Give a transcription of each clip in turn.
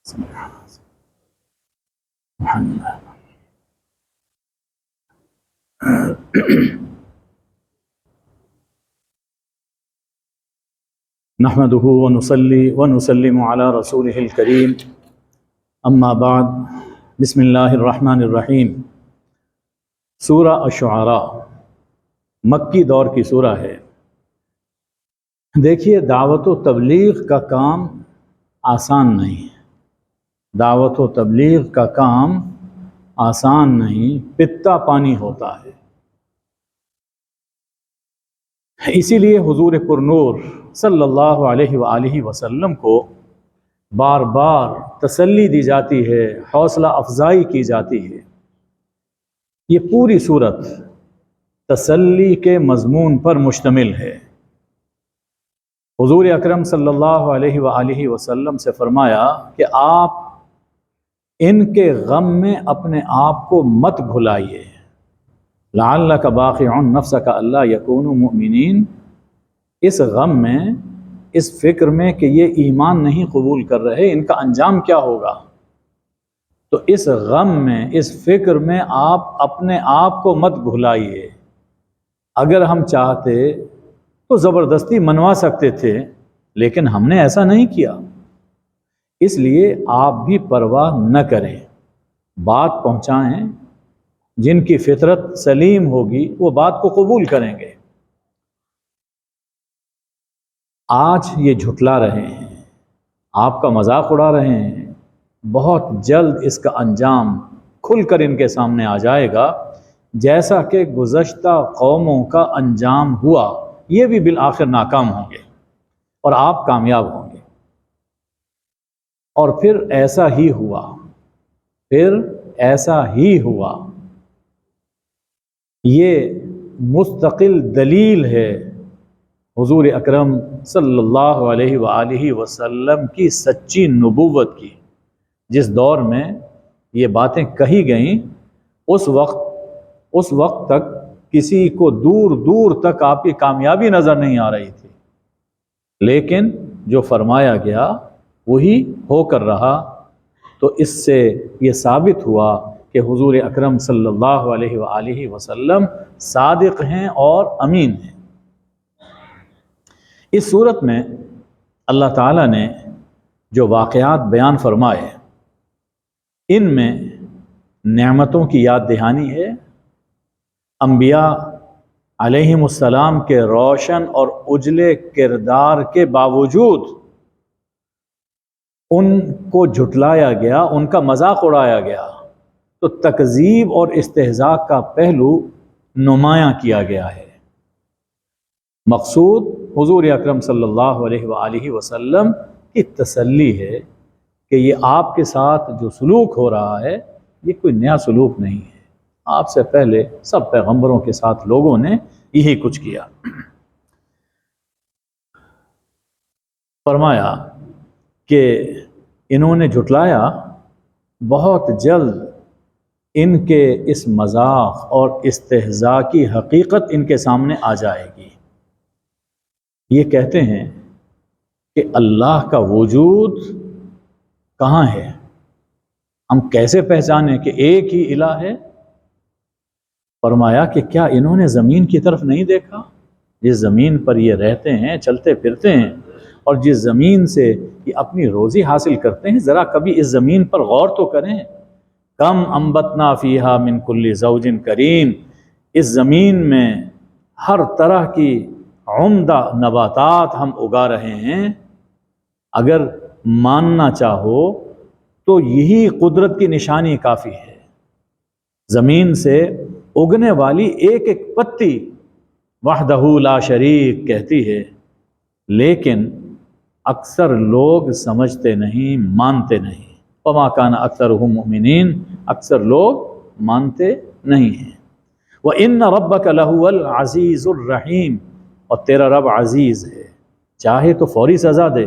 بسم الله محمد نحمده ونصلي ونسلم على رسوله الكريم اما بعد بسم اللہ الرحمن الرحیم۔ سورہ الشعراء مکی دور کی سورہ ہے۔ دیکھیے، دعوت و تبلیغ کا کام آسان نہیں ہے۔ دعوت و تبلیغ کا کام آسان نہیں، پتا پانی ہوتا ہے۔ اسی لیے حضور پرنور صلی اللہ علیہ وآلہ وسلم کو بار بار تسلی دی جاتی ہے، حوصلہ افزائی کی جاتی ہے۔ یہ پوری صورت تسلی کے مضمون پر مشتمل ہے۔ حضور اکرم صلی اللہ علیہ وآلہ وسلم سے فرمایا کہ آپ ان کے غم میں اپنے آپ کو مت بھلائیے۔ لعلک باخع نفسک الا یکونوا مؤمنین، اس غم میں، اس فکر میں کہ یہ ایمان نہیں قبول کر رہے، ان کا انجام کیا ہوگا، تو اس غم میں، اس فکر میں آپ اپنے آپ کو مت بھلائیے۔ اگر ہم چاہتے تو زبردستی منوا سکتے تھے، لیکن ہم نے ایسا نہیں کیا۔ اس لیے آپ بھی پرواہ نہ کریں، بات پہنچائیں۔ جن کی فطرت سلیم ہوگی وہ بات کو قبول کریں گے۔ آج یہ جھٹلا رہے ہیں، آپ کا مذاق اڑا رہے ہیں، بہت جلد اس کا انجام کھل کر ان کے سامنے آ جائے گا، جیسا کہ گزشتہ قوموں کا انجام ہوا۔ یہ بھی بالآخر ناکام ہوں گے اور آپ کامیاب ہوں گے۔ اور پھر ایسا ہی ہوا، پھر ایسا ہی ہوا۔ یہ مستقل دلیل ہے حضور اکرم صلی اللہ علیہ وآلہ وسلم کی سچی نبوت کی۔ جس دور میں یہ باتیں کہی گئیں، اس وقت تک کسی کو دور دور تک آپ کی کامیابی نظر نہیں آ رہی تھی، لیکن جو فرمایا گیا وہی ہو کر رہا۔ تو اس سے یہ ثابت ہوا کہ حضور اکرم صلی اللہ علیہ وآلہ وسلم صادق ہیں اور امین ہیں۔ اس صورت میں اللہ تعالیٰ نے جو واقعات بیان فرمائے، ان میں نعمتوں کی یاد دہانی ہے۔ انبیاء علیہم السلام کے روشن اور اجلے کردار کے باوجود ان کو جھٹلایا گیا، ان کا مذاق اڑایا گیا، تو تکذیب اور استہزاء کا پہلو نمایاں کیا گیا ہے۔ مقصود حضور اکرم صلی اللہ علیہ وآلہ وسلم کی تسلی ہے کہ یہ آپ کے ساتھ جو سلوک ہو رہا ہے، یہ کوئی نیا سلوک نہیں ہے۔ آپ سے پہلے سب پیغمبروں کے ساتھ لوگوں نے یہی کچھ کیا۔ فرمایا کہ انہوں نے جھٹلایا، بہت جلد ان کے اس مذاق اور استہزاء کی حقیقت ان کے سامنے آ جائے گی۔ یہ کہتے ہیں کہ اللہ کا وجود کہاں ہے، ہم کیسے پہچانیں کہ ایک ہی الہ ہے؟ فرمایا کہ کیا انہوں نے زمین کی طرف نہیں دیکھا؟ جس زمین پر یہ رہتے ہیں، چلتے پھرتے ہیں، اور جس زمین سے یہ اپنی روزی حاصل کرتے ہیں، ذرا کبھی اس زمین پر غور تو کریں۔ کم انبتنا فیہا من کل زوج کریم، اس زمین میں ہر طرح کی عمدہ نباتات ہم اگا رہے ہیں۔ اگر ماننا چاہو تو یہی قدرت کی نشانی کافی ہے۔ زمین سے اگنے والی ایک ایک پتی وحدہ لا شریک کہتی ہے، لیکن اکثر لوگ سمجھتے نہیں، مانتے نہیں۔ وما کان اکثرهم مؤمنین، اکثر لوگ مانتے نہیں ہیں۔ وَإِنَّ رَبَّكَ لَهُوَ الْعَزِيزُ الرَّحِيمُ، اور تیرا رب عزیز ہے، چاہے تو فوری سزا دے،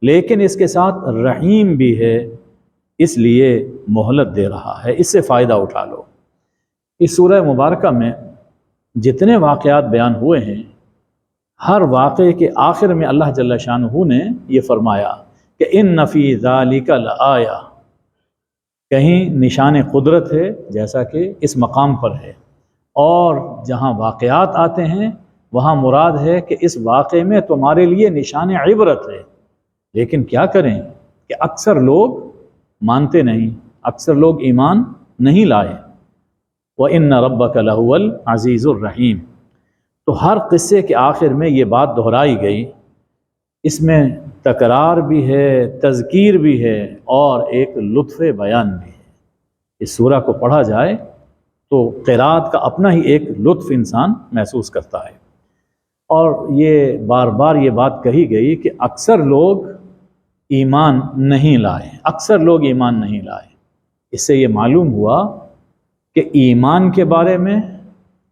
لیکن اس کے ساتھ رحیم بھی ہے، اس لیے مہلت دے رہا ہے، اس سے فائدہ اٹھا لو۔ اس سورہ مبارکہ میں جتنے واقعات بیان ہوئے ہیں، ہر واقعے کے آخر میں اللہ جل شانہ نے یہ فرمایا کہ ان فی ذالک لآیہ، کہیں نشان قدرت ہے جیسا کہ اس مقام پر ہے، اور جہاں واقعات آتے ہیں وہاں مراد ہے کہ اس واقعے میں تمہارے لیے نشان عبرت ہے۔ لیکن کیا کریں کہ اکثر لوگ مانتے نہیں، اکثر لوگ ایمان نہیں لائے۔ وَإِنَّ رَبَّكَ لَهُوَ الْعَزِيزُ الرَّحِيمُ۔ تو ہر قصے کے آخر میں یہ بات دہرائی گئی، اس میں تکرار بھی ہے، تذکیر بھی ہے، اور ایک لطف بیان بھی ہے۔ اس سورہ کو پڑھا جائے تو قرات کا اپنا ہی ایک لطف انسان محسوس کرتا ہے۔ اور یہ بار بار یہ بات کہی گئی کہ اکثر لوگ ایمان نہیں لائے، اکثر لوگ ایمان نہیں لائے۔ اس سے یہ معلوم ہوا کہ ایمان کے بارے میں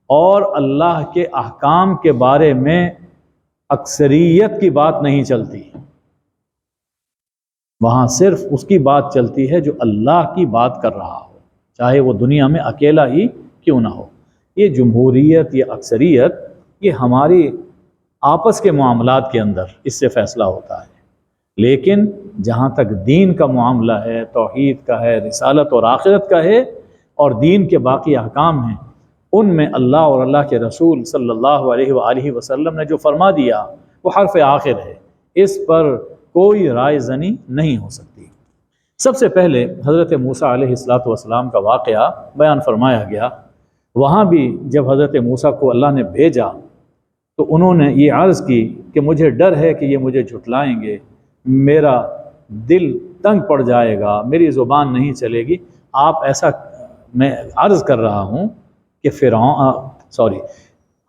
اور اللہ کے احکام کے بارے میں اکثریت کی بات نہیں چلتی، وہاں صرف اس کی بات چلتی ہے جو اللہ کی بات کر رہا ہو، چاہے وہ دنیا میں اکیلا ہی کیوں نہ ہو۔ یہ جمہوریت، یہ اکثریت، یہ ہماری آپس کے معاملات کے اندر اس سے فیصلہ ہوتا ہے، لیکن جہاں تک دین کا معاملہ ہے، توحید کا ہے، رسالت اور آخرت کا ہے، اور دین کے باقی احکام ہیں، ان میں اللہ اور اللہ کے رسول صلی اللہ علیہ وآلہ وسلم نے جو فرما دیا وہ حرف آخر ہے، اس پر کوئی رائے زنی نہیں ہو سکتی۔ سب سے پہلے حضرت موسیٰ علیہ السلام کا واقعہ بیان فرمایا گیا۔ وہاں بھی جب حضرت موسیٰ کو اللہ نے بھیجا تو انہوں نے یہ عرض کی کہ مجھے ڈر ہے کہ یہ مجھے جھٹلائیں گے، میرا دل تنگ پڑ جائے گا، میری زبان نہیں چلے گی۔ آپ ایسا، میں عرض کر رہا ہوں کہ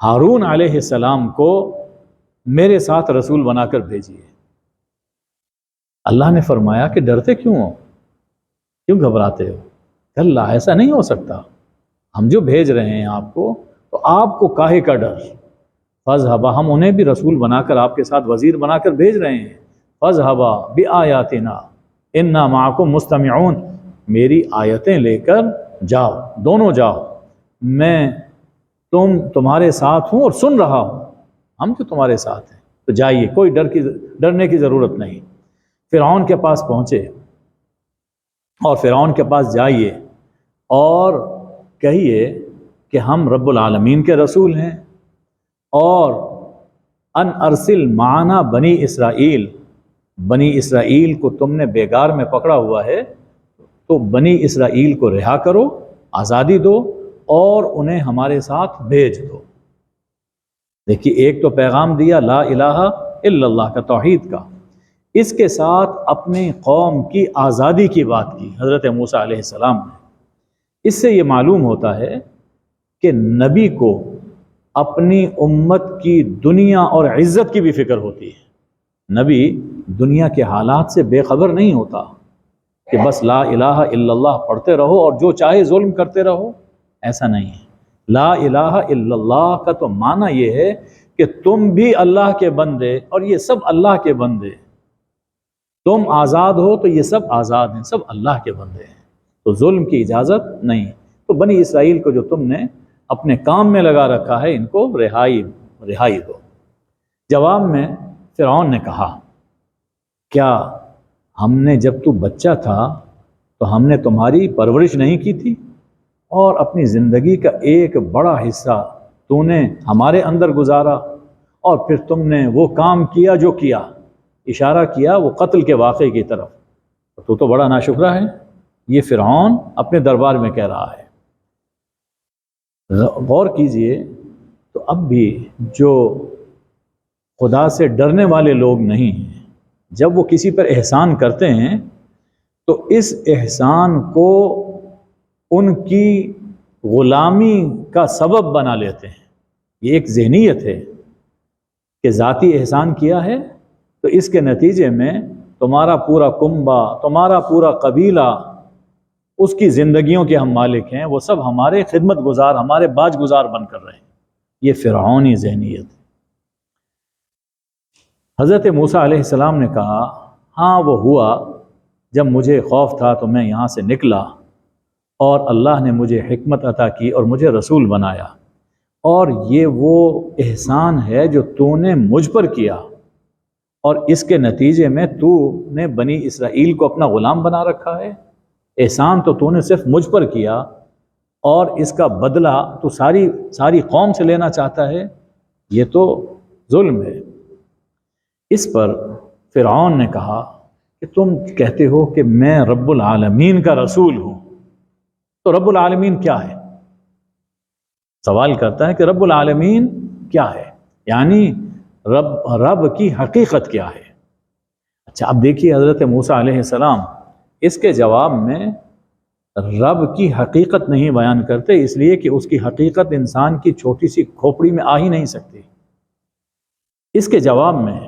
ہارون علیہ السلام کو میرے ساتھ رسول بنا کر بھیجیے۔ اللہ نے فرمایا کہ ڈرتے کیوں ہو، کیوں گھبراتے ہو؟ اللہ، ایسا نہیں ہو سکتا، ہم جو بھیج رہے ہیں آپ کو، تو آپ کو کاہے کا ڈر؟ فَاذْهَبَا، ہم انہیں بھی رسول بنا کر آپ کے ساتھ وزیر بنا کر بھیج رہے ہیں۔ فَاذْهَبَا بِآيَاتِنَا إِنَّا مَعَكُمْ مُسْتَمِعُونَ، میری آیتیں لے کر جاؤ، دونوں جاؤ، میں تمہارے ساتھ ہوں اور سن رہا ہوں، ہم تو تمہارے ساتھ ہیں، تو جائیے، کوئی ڈرنے کی ضرورت نہیں۔ فرعون کے پاس پہنچے، اور فرعون کے پاس جائیے اور کہیے کہ ہم رب العالمین کے رسول ہیں، اور ان ارسل معنا بنی اسرائیل، بنی اسرائیل کو تم نے بیگار میں پکڑا ہوا ہے، تو بنی اسرائیل کو رہا کرو، آزادی دو، اور انہیں ہمارے ساتھ بھیج دو۔ دیکھیے، ایک تو پیغام دیا لا الہ الا اللہ کا، توحید کا، اس کے ساتھ اپنی قوم کی آزادی کی بات کی حضرت موسیٰ علیہ السلام نے۔ اس سے یہ معلوم ہوتا ہے کہ نبی کو اپنی امت کی دنیا اور عزت کی بھی فکر ہوتی ہے۔ نبی دنیا کے حالات سے بے خبر نہیں ہوتا کہ بس لا الہ الا اللہ پڑھتے رہو اور جو چاہے ظلم کرتے رہو، ایسا نہیں ہے۔ لا الہ الا اللہ کا تو معنی یہ ہے کہ تم بھی اللہ کے بندے اور یہ سب اللہ کے بندے، تم آزاد ہو تو یہ سب آزاد ہیں، سب اللہ کے بندے ہیں، تو ظلم کی اجازت نہیں۔ تو بنی اسرائیل کو جو تم نے اپنے کام میں لگا رکھا ہے، ان کو رہائی دو۔ جواب میں فرعون نے کہا، کیا ہم نے جب تو بچہ تھا تو ہم نے تمہاری پرورش نہیں کی تھی، اور اپنی زندگی کا ایک بڑا حصہ تو نے ہمارے اندر گزارا، اور پھر تم نے وہ کام کیا جو کیا، اشارہ کیا وہ قتل کے واقعے کی طرف، تو بڑا ناشکرا ہے۔ یہ فرعون اپنے دربار میں کہہ رہا ہے۔ غور کیجئے تو اب بھی جو خدا سے ڈرنے والے لوگ نہیں ہیں، جب وہ کسی پر احسان کرتے ہیں تو اس احسان کو ان کی غلامی کا سبب بنا لیتے ہیں۔ یہ ایک ذہنیت ہے کہ ذاتی احسان کیا ہے تو اس کے نتیجے میں تمہارا پورا کنبہ، تمہارا پورا قبیلہ، اس کی زندگیوں کے ہم مالک ہیں، وہ سب ہمارے خدمت گزار، ہمارے باج گزار بن کر رہے ہیں۔ یہ فرعونی ذہنیت ہے۔ حضرت موسیٰ علیہ السلام نے کہا، ہاں وہ ہوا، جب مجھے خوف تھا تو میں یہاں سے نکلا، اور اللہ نے مجھے حکمت عطا کی اور مجھے رسول بنایا، اور یہ وہ احسان ہے جو تو نے مجھ پر کیا، اور اس کے نتیجے میں تو نے بنی اسرائیل کو اپنا غلام بنا رکھا ہے۔ احسان تو نے صرف مجھ پر کیا، اور اس کا بدلہ تو ساری قوم سے لینا چاہتا ہے، یہ تو ظلم ہے۔ اس پر فرعون نے کہا کہ تم کہتے ہو کہ میں رب العالمین کا رسول ہوں، تو رب العالمین کیا ہے؟ سوال کرتا ہے کہ رب العالمین کیا ہے، یعنی رب کی حقیقت کیا ہے؟ اچھا، اب دیکھیے حضرت موسیٰ علیہ السلام اس کے جواب میں رب کی حقیقت نہیں بیان کرتے، اس لیے کہ اس کی حقیقت انسان کی چھوٹی سی کھوپڑی میں آ ہی نہیں سکتی۔ اس کے جواب میں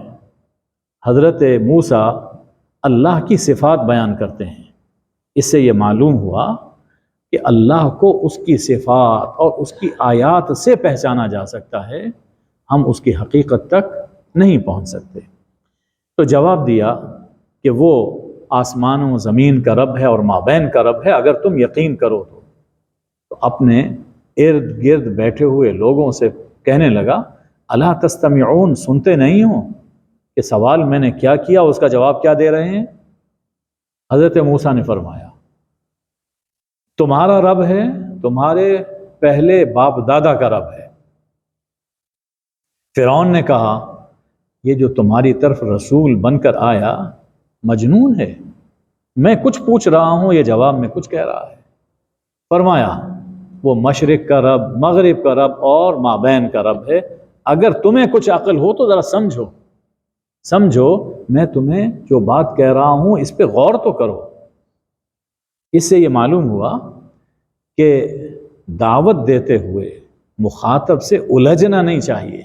حضرت موسیٰ اللہ کی صفات بیان کرتے ہیں۔ اس سے یہ معلوم ہوا کہ اللہ کو اس کی صفات اور اس کی آیات سے پہچانا جا سکتا ہے، ہم اس کی حقیقت تک نہیں پہنچ سکتے۔ تو جواب دیا کہ وہ آسمان و زمین کا رب ہے اور مابین کا رب ہے، اگر تم یقین کرو تو اپنے ارد گرد بیٹھے ہوئے لوگوں سے کہنے لگا الا تستمعون، سنتے نہیں ہو کہ سوال میں نے کیا کیا، اس کا جواب کیا دے رہے ہیں؟ حضرت موسیٰ نے فرمایا تمہارا رب ہے تمہارے پہلے باپ دادا کا رب ہے۔ فرعون نے کہا یہ جو تمہاری طرف رسول بن کر آیا مجنون ہے، میں کچھ پوچھ رہا ہوں، یہ جواب میں کچھ کہہ رہا ہے۔ فرمایا وہ مشرق کا رب، مغرب کا رب اور مابین کا رب ہے، اگر تمہیں کچھ عقل ہو تو ذرا سمجھو، میں تمہیں جو بات کہہ رہا ہوں اس پہ غور تو کرو۔ اس سے یہ معلوم ہوا کہ دعوت دیتے ہوئے مخاطب سے الجھنا نہیں چاہیے،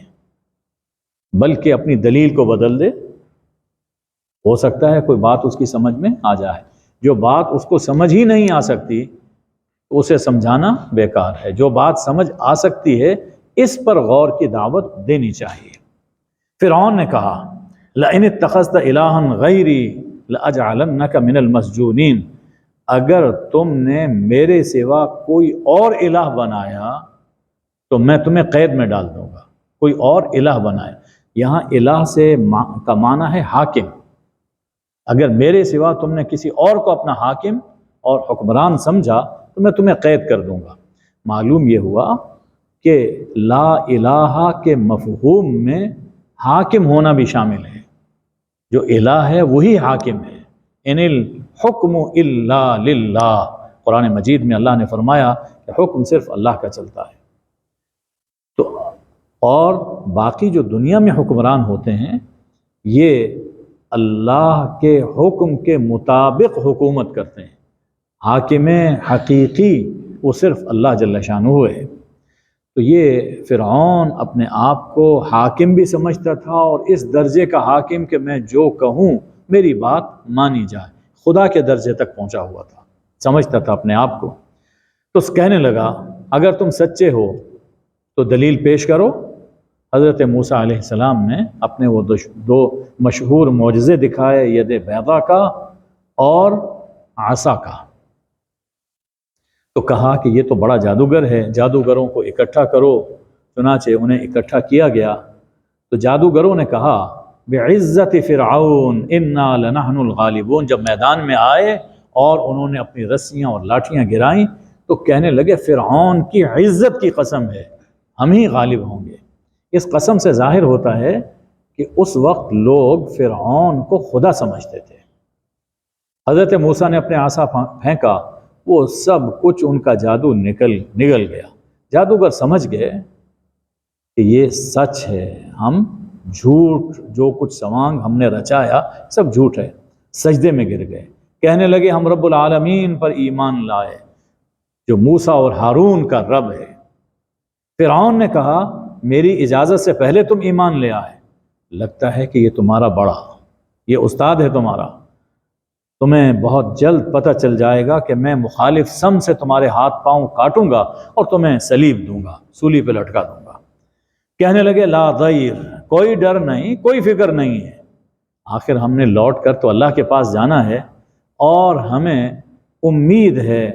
بلکہ اپنی دلیل کو بدل دے۔ ہو سکتا ہے کوئی بات اس کی سمجھ میں آ جائے، جو بات اس کو سمجھ ہی نہیں آ سکتی تو اسے سمجھانا بیکار ہے، جو بات سمجھ آ سکتی ہے اس پر غور کی دعوت دینی چاہیے۔ فرعون نے کہا لئن اتخذت الہا غیری لأجعلنک من المسجونین، اگر تم نے میرے سوا کوئی اور الہ بنایا تو میں تمہیں قید میں ڈال دوں گا۔ کوئی اور الہ بنایا، یہاں الہ سے کا معنی ہے حاکم، اگر میرے سوا تم نے کسی اور کو اپنا حاکم اور حکمران سمجھا تو میں تمہیں قید کر دوں گا۔ معلوم یہ ہوا کہ لا الہ کے مفہوم میں حاکم ہونا بھی شامل ہے، جو الہ ہے وہی حاکم ہے۔ ان الحکم الا للہ، قرآن مجید میں اللہ نے فرمایا کہ حکم صرف اللہ کا چلتا ہے۔ تو اور باقی جو دنیا میں حکمران ہوتے ہیں یہ اللہ کے حکم کے مطابق حکومت کرتے ہیں، حاکم حقیقی وہ صرف اللہ جل شانہ ہے۔ تو یہ فرعون اپنے آپ کو حاکم بھی سمجھتا تھا، اور اس درجے کا حاکم کہ میں جو کہوں میری بات مانی جائے، خدا کے درجے تک پہنچا ہوا تھا، سمجھتا تھا اپنے آپ کو۔ تو کہنے لگا اگر تم سچے ہو تو دلیل پیش کرو۔ حضرت موسیٰ علیہ السلام نے اپنے وہ دو مشہور معجزے دکھائے، ید بیضا کا اور عصا کا۔ تو کہا کہ یہ تو بڑا جادوگر ہے، جادوگروں کو اکٹھا کرو۔ چنانچہ انہیں اکٹھا کیا گیا۔ تو جادوگروں نے کہا بعزت فرعون انا لنحن الغالبون، جب میدان میں آئے اور انہوں نے اپنی رسیاں اور لاٹھیاں گرائیں تو کہنے لگے فرعون کی عزت کی قسم ہے ہم ہی غالب ہوں گے۔ اس قسم سے ظاہر ہوتا ہے کہ اس وقت لوگ فرعون کو خدا سمجھتے تھے۔ حضرت موسیٰ نے اپنے عصا پھینکا، وہ سب کچھ ان کا جادو نگل گیا۔ جادوگر سمجھ گئے کہ یہ سچ ہے، ہم جھوٹ جو کچھ سوانگ ہم نے رچایا سب جھوٹ ہے۔ سجدے میں گر گئے، کہنے لگے ہم رب العالمین پر ایمان لائے جو موسیٰ اور ہارون کا رب ہے۔ فرعون نے کہا میری اجازت سے پہلے تم ایمان لے آئے، لگتا ہے کہ یہ تمہارا بڑا، یہ استاد ہے تمہارا، تمہیں بہت جلد پتہ چل جائے گا کہ میں مخالف سم سے تمہارے ہاتھ پاؤں کاٹوں گا اور تمہیں سلیب دوں گا، سولی پہ لٹکا دوں گا۔ کہنے لگے لا ضیر، کوئی ڈر نہیں، کوئی فکر نہیں ہے، آخر ہم نے لوٹ کر تو اللہ کے پاس جانا ہے، اور ہمیں امید ہے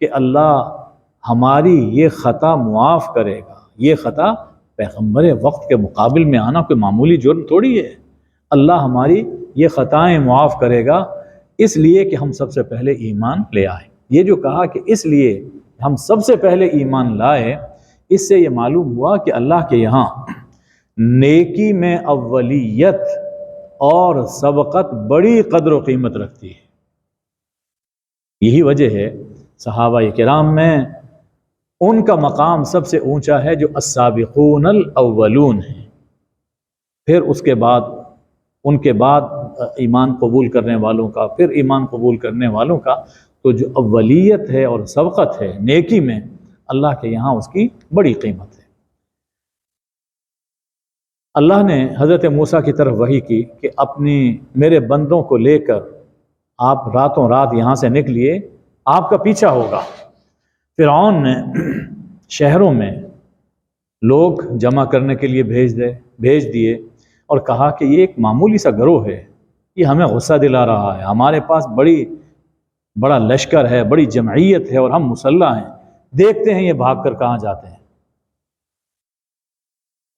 کہ اللہ ہماری یہ خطا معاف کرے گا۔ یہ خطا پیغمبر وقت کے مقابل میں آنا کوئی معمولی جرم تھوڑی ہے، اللہ ہماری یہ خطائیں معاف کرے گا اس لیے کہ ہم سب سے پہلے ایمان لے آئے۔ یہ جو کہا کہ اس لیے ہم سب سے پہلے ایمان لائے، اس سے یہ معلوم ہوا کہ اللہ کے یہاں نیکی میں اولیت اور سبقت بڑی قدر و قیمت رکھتی ہے۔ یہی وجہ ہے صحابہ کرام میں ان کا مقام سب سے اونچا ہے جو السابقون الاولون ہیں، پھر اس کے بعد ان کے بعد ایمان قبول کرنے والوں کا، پھر ایمان قبول کرنے والوں کا، تو جو اولیت ہے اور سبقت ہے نیکی میں، اللہ کے یہاں اس کی بڑی قیمت ہے۔ اللہ نے حضرت موسیٰ کی طرف وحی کی کہ میرے بندوں کو لے کر آپ راتوں رات یہاں سے نکلیے، آپ کا پیچھا ہوگا۔ فرعون نے شہروں میں لوگ جمع کرنے کے لیے بھیج دیے اور کہا کہ یہ ایک معمولی سا گروہ ہے، یہ ہمیں غصہ دلا رہا ہے، ہمارے پاس بڑا لشکر ہے، بڑی جمعیت ہے اور ہم مسلح ہیں، دیکھتے ہیں یہ بھاگ کر کہاں جاتے ہیں۔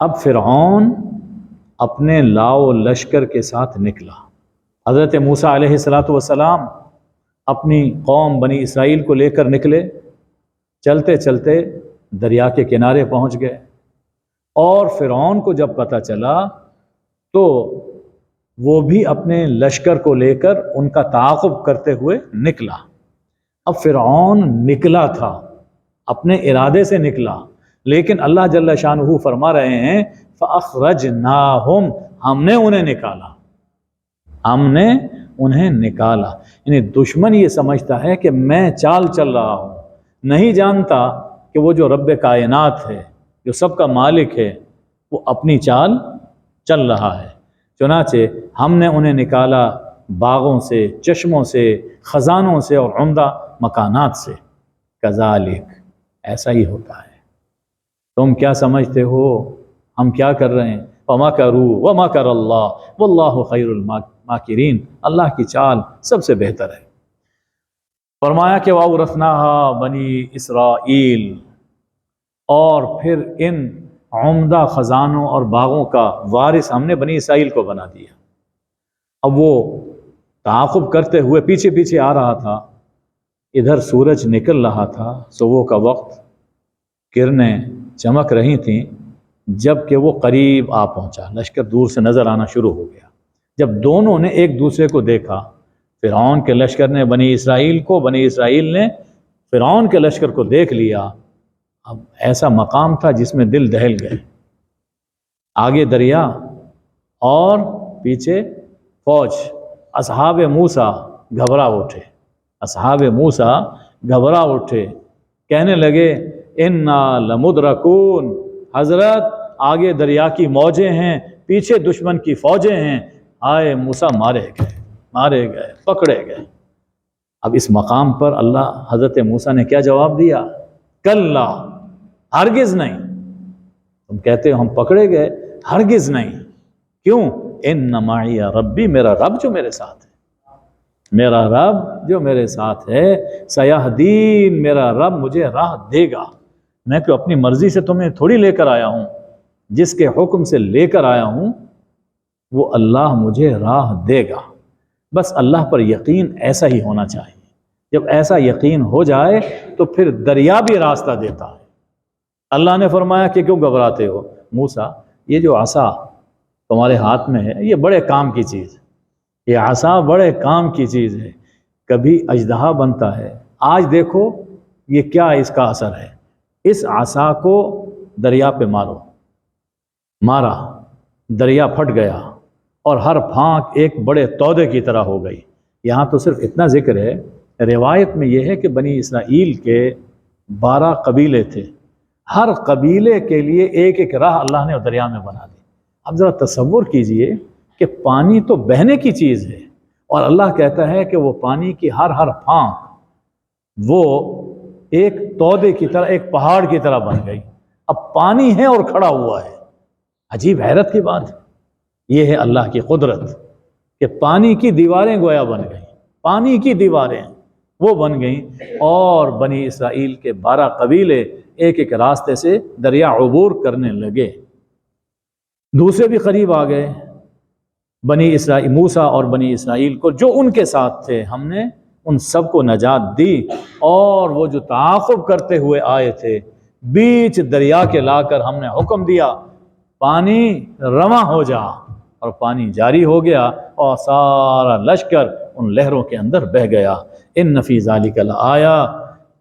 اب فرعون اپنے لاؤ لشکر کے ساتھ نکلا۔ حضرت موسیٰ علیہ السلام اپنی قوم بنی اسرائیل کو لے کر نکلے، چلتے چلتے دریا کے کنارے پہنچ گئے، اور فرعون کو جب پتہ چلا تو وہ بھی اپنے لشکر کو لے کر ان کا تعاقب کرتے ہوئے نکلا۔ اب فرعون نکلا تھا، اپنے ارادے سے نکلا، لیکن اللہ جل شانہ فرما رہے ہیں فَأَخْرَجْنَاهُمْ، ہم نے انہیں نکالا۔ یعنی دشمن یہ سمجھتا ہے کہ میں چال چل رہا ہوں، نہیں جانتا کہ وہ جو رب کائنات ہے، جو سب کا مالک ہے، وہ اپنی چال چل رہا ہے۔ چنانچہ ہم نے انہیں نکالا باغوں سے، چشموں سے، خزانوں سے اور عمدہ مکانات سے۔ کذالک، ایسا ہی ہوتا ہے۔ تم کیا سمجھتے ہو ہم کیا کر رہے ہیں؟ وَمَكَرُوا وَمَكَرَ اللَّهُ وَاللَّهُ خَيْرُ الْمَاكِرِينَ، اللہ کی چال سب سے بہتر ہے۔ فرمایا کہ وَأَوْرَثْنَاهَا بَنِي اسرائیل، اور پھر ان عمدہ خزانوں اور باغوں کا وارث ہم نے بنی اسرائیل کو بنا دیا۔ اب وہ تعاقب کرتے ہوئے پیچھے پیچھے آ رہا تھا، ادھر سورج نکل رہا تھا، صبح کا وقت، کرنیں چمک رہی تھیں، جب کہ وہ قریب آ پہنچا، لشکر دور سے نظر آنا شروع ہو گیا۔ جب دونوں نے ایک دوسرے کو دیکھا، فرعون کے لشکر نے بنی اسرائیل کو، بنی اسرائیل نے فرعون کے لشکر کو دیکھ لیا، اب ایسا مقام تھا جس میں دل دہل گئے۔ آگے دریا اور پیچھے فوج، اصحاب موسیٰ گھبرا اٹھے، کہنے لگے انا لمدرکون، حضرت آگے دریا کی موجیں ہیں، پیچھے دشمن کی فوجیں ہیں، آئے موسیٰ مارے گئے، پکڑے گئے۔ اب اس مقام پر اللہ حضرت موسیٰ نے کیا جواب دیا؟ کلا، ہرگز نہیں۔ تم کہتے ہو ہم پکڑے گئے، ہرگز نہیں۔ کیوں؟ ان معی ربی، میرا رب جو میرے ساتھ ہے، سیہدین، میرا رب مجھے راہ دے گا۔ میں کہ اپنی مرضی سے تمہیں تھوڑی لے کر آیا ہوں، جس کے حکم سے لے کر آیا ہوں وہ اللہ مجھے راہ دے گا۔ بس اللہ پر یقین ایسا ہی ہونا چاہیے۔ جب ایسا یقین ہو جائے تو پھر دریا بھی راستہ دیتا ہے۔ اللہ نے فرمایا کہ کیوں گھبراتے ہو موسیٰ، یہ جو عصا تمہارے ہاتھ میں ہے یہ بڑے کام کی چیز ہے، یہ عصا بڑے کام کی چیز ہے، کبھی اژدہا بنتا ہے، آج دیکھو یہ کیا اس کا اثر ہے۔ اس عصا کو دریا پہ مارا، دریا پھٹ گیا اور ہر پھانک ایک بڑے تودے کی طرح ہو گئی۔ یہاں تو صرف اتنا ذکر ہے، روایت میں یہ ہے کہ بنی اسرائیل کے 12 قبیلے تھے، ہر قبیلے کے لیے ایک ایک راہ اللہ نے دریا میں بنا دی۔ اب ذرا تصور کیجئے کہ پانی تو بہنے کی چیز ہے، اور اللہ کہتا ہے کہ وہ پانی کی ہر پھانک وہ ایک تودے کی طرح، ایک پہاڑ کی طرح بن گئی۔ اب پانی ہے اور کھڑا ہوا ہے، عجیب حیرت کی بات ہے۔ یہ ہے اللہ کی قدرت کہ پانی کی دیواریں گویا بن گئیں، پانی کی دیواریں وہ بن گئیں، اور بنی اسرائیل کے 12 قبیلے ایک ایک راستے سے دریا عبور کرنے لگے۔ دوسرے بھی قریب آ گئے، بنی اسرائیل موسیٰ اور بنی اسرائیل کو جو ان کے ساتھ تھے، ہم نے ان سب کو نجات دی، اور وہ جو تعاقب کرتے ہوئے آئے تھے بیچ دریا کے لا کر ہم نے حکم دیا پانی رواں ہو جا، اور پانی جاری ہو گیا اور سارا لشکر ان لہروں کے اندر بہہ گیا۔ ان فی ذالک لآیا،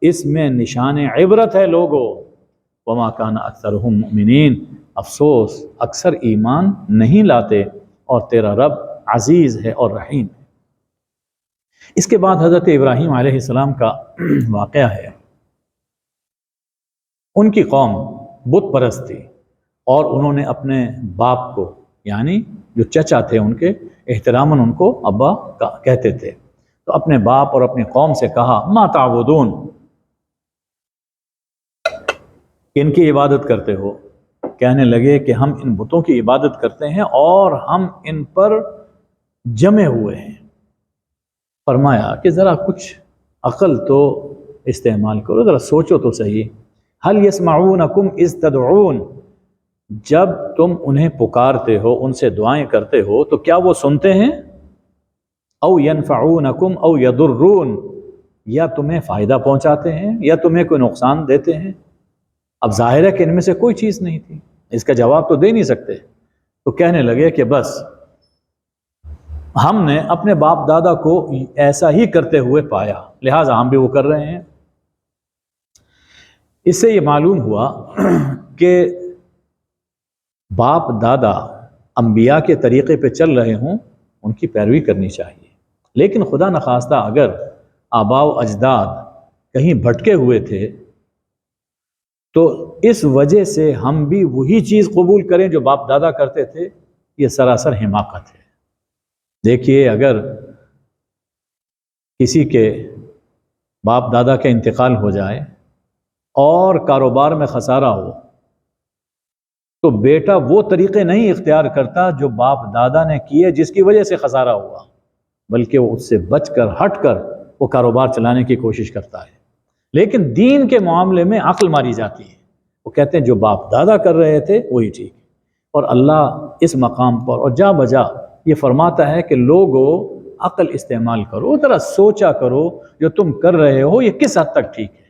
اس میں نشان عبرت ہے لوگوں۔ وما کان اکثرهم مؤمنین، افسوس اکثر ایمان نہیں لاتے، اور تیرا رب عزیز ہے اور رحیم ہے۔ اس کے بعد حضرت ابراہیم علیہ السلام کا واقعہ ہے۔ ان کی قوم بت پرست تھی، اور انہوں نے اپنے باپ کو، یعنی جو چچا تھے ان کے، احتراماً ان کو ابا کہتے تھے، تو اپنے باپ اور اپنی قوم سے کہا ما تعبدون، ان کی عبادت کرتے ہو؟ کہنے لگے کہ ہم ان بتوں کی عبادت کرتے ہیں اور ہم ان پر جمے ہوئے ہیں۔ فرمایا کہ ذرا کچھ عقل تو استعمال کرو، ذرا سوچو تو صحیح۔ هل يسمعونكم اذ تدعون، جب تم انہیں پکارتے ہو، ان سے دعائیں کرتے ہو، تو کیا وہ سنتے ہیں؟ او ينفعونكم او يضرون، یا تمہیں فائدہ پہنچاتے ہیں یا تمہیں کوئی نقصان دیتے ہیں؟ اب ظاہر ہے کہ ان میں سے کوئی چیز نہیں تھی، اس کا جواب تو دے نہیں سکتے۔ تو کہنے لگے کہ بس ہم نے اپنے باپ دادا کو ایسا ہی کرتے ہوئے پایا، لہٰذا ہم بھی وہ کر رہے ہیں۔ اس سے یہ معلوم ہوا کہ باپ دادا انبیاء کے طریقے پہ چل رہے ہوں، ان کی پیروی کرنی چاہیے، لیکن خدا نخواستہ اگر آباء و اجداد کہیں بھٹکے ہوئے تھے تو اس وجہ سے ہم بھی وہی چیز قبول کریں جو باپ دادا کرتے تھے، یہ سراسر حماقت ہے۔ دیکھیے، اگر کسی کے باپ دادا کا انتقال ہو جائے اور کاروبار میں خسارہ ہو تو بیٹا وہ طریقے نہیں اختیار کرتا جو باپ دادا نے کیے جس کی وجہ سے خسارہ ہوا، بلکہ وہ اس سے بچ کر ہٹ کر وہ کاروبار چلانے کی کوشش کرتا ہے۔ لیکن دین کے معاملے میں عقل ماری جاتی ہے، وہ کہتے ہیں جو باپ دادا کر رہے تھے وہی ٹھیک ہے۔ اور اللہ اس مقام پر اور جا بجا یہ فرماتا ہے کہ لوگوں عقل استعمال کرو، ذرا سوچا کرو جو تم کر رہے ہو یہ کس حد تک ٹھیک ہے۔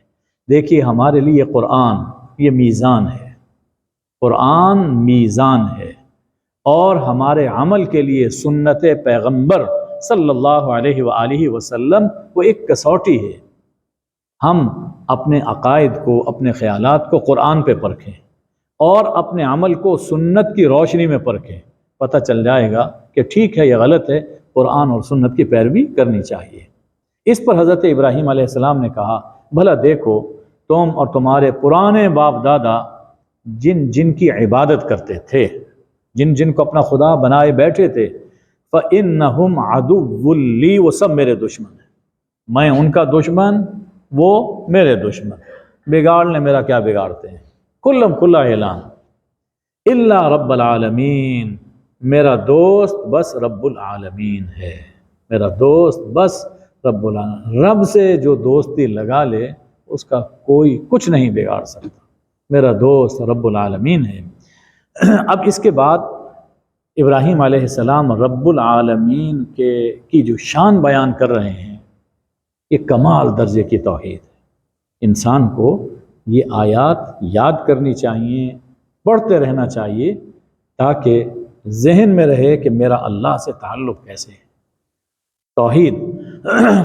دیکھیے، ہمارے لیے قرآن یہ میزان ہے، قرآن میزان ہے، اور ہمارے عمل کے لیے سنت پیغمبر صلی اللہ علیہ وآلہ وسلم وہ ایک کسوٹی ہے۔ ہم اپنے عقائد کو، اپنے خیالات کو قرآن پہ پرکھیں اور اپنے عمل کو سنت کی روشنی میں پرکھیں، پتہ چل جائے گا کہ ٹھیک ہے یا غلط ہے، قرآن اور سنت کی پیروی کرنی چاہیے۔ اس پر حضرت ابراہیم علیہ السلام نے کہا بھلا دیکھو تم اور تمہارے پرانے باپ دادا جن جن کی عبادت کرتے تھے، جن جن کو اپنا خدا بنائے بیٹھے تھے، فَإِنَّهُمْ عَدُوٌّ لِّي، وہ سب میرے دشمن ہیں، میں ان کا دشمن، وہ میرے دشمن، بگاڑنے میرا کیا بگاڑتے ہیں۔ کلم کھلا اعلان، الا رب العالمین، میرا دوست بس رب العالمین ہے، میرا دوست بس رب العالمین۔ رب سے جو دوستی لگا لے اس کا کوئی کچھ نہیں بگاڑ سکتا، میرا دوست رب العالمین ہے۔ اب اس کے بعد ابراہیم علیہ السلام رب العالمین کی جو شان بیان کر رہے ہیں، یہ کمال درجے کی توحید ہے۔ انسان کو یہ آیات یاد کرنی چاہیے، پڑھتے رہنا چاہیے، تاکہ ذہن میں رہے کہ میرا اللہ سے تعلق کیسے ہے۔ توحید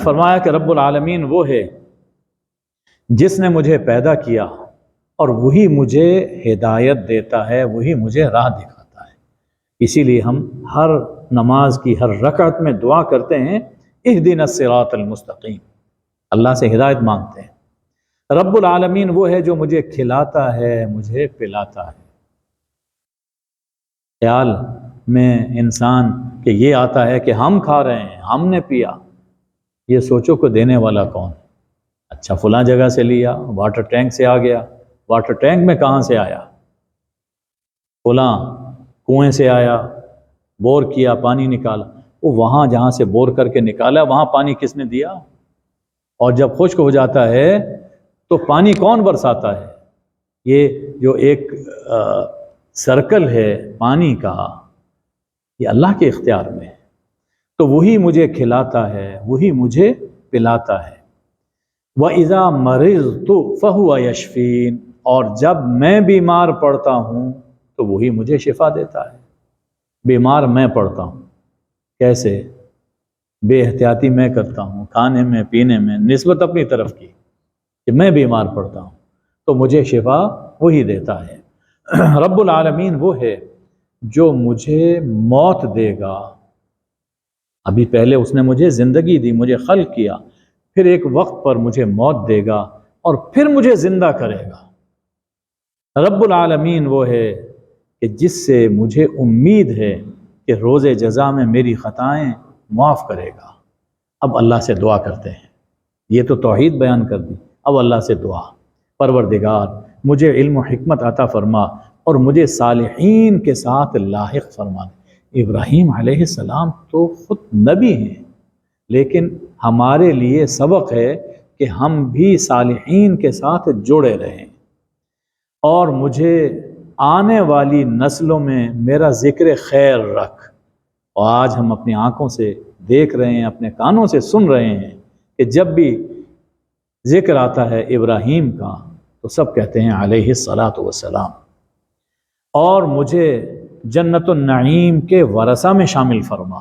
فرمایا کہ رب العالمین وہ ہے جس نے مجھے پیدا کیا اور وہی مجھے ہدایت دیتا ہے، وہی مجھے راہ دکھاتا ہے۔ اسی لیے ہم ہر نماز کی ہر رکعت میں دعا کرتے ہیں اہدنا الصراط المستقیم، اللہ سے ہدایت مانگتے ہیں۔ رب العالمین وہ ہے جو مجھے کھلاتا ہے، مجھے پلاتا ہے۔ خیال میں انسان کہ یہ آتا ہے کہ ہم کھا رہے ہیں، ہم نے پیا، یہ سوچو کہ دینے والا کون ہے؟ اچھا فلاں جگہ سے لیا، واٹر ٹینک سے آ گیا، واٹر ٹینک میں کہاں سے آیا؟ فلاں کنویں سے آیا، بور کیا، پانی نکالا، وہ وہاں جہاں سے بور کر کے نکالا وہاں پانی کس نے دیا؟ اور جب خشک ہو جاتا ہے تو پانی کون برساتا ہے؟ یہ جو ایک سرکل ہے پانی کا، یہ اللہ کے اختیار میں ہے، تو وہی مجھے کھلاتا ہے، وہی مجھے پلاتا ہے۔ وَإِذَا مَرِضْتُ فَهُوَ يَشْفِينِ، اور جب میں بیمار پڑتا ہوں تو وہی مجھے شفا دیتا ہے۔ بیمار میں پڑتا ہوں، کیسے؟ بے احتیاطی میں کرتا ہوں، کھانے میں پینے میں، نسبت اپنی طرف کی کہ میں بیمار پڑتا ہوں تو مجھے شفا وہی دیتا ہے۔ رب العالمین وہ ہے جو مجھے موت دے گا، ابھی پہلے اس نے مجھے زندگی دی، مجھے خلق کیا، پھر ایک وقت پر مجھے موت دے گا اور پھر مجھے زندہ کرے گا۔ رب العالمین وہ ہے کہ جس سے مجھے امید ہے کہ روز جزا میں میری خطائیں معاف کرے گا۔ اب اللہ سے دعا کرتے ہیں، یہ تو توحید بیان کر دی، اب اللہ سے دعا، پروردگار مجھے علم و حکمت عطا فرما اور مجھے صالحین کے ساتھ لاحق فرما۔ ابراہیم علیہ السلام تو خود نبی ہیں، لیکن ہمارے لیے سبق ہے کہ ہم بھی صالحین کے ساتھ جڑے رہیں، اور مجھے آنے والی نسلوں میں میرا ذکر خیر رکھ۔ اور آج ہم اپنی آنکھوں سے دیکھ رہے ہیں، اپنے کانوں سے سن رہے ہیں کہ جب بھی ذکر آتا ہے ابراہیم کا تو سب کہتے ہیں علیہ الصلاۃ والسلام۔ اور مجھے جنت النعیم کے ورثہ میں شامل فرما۔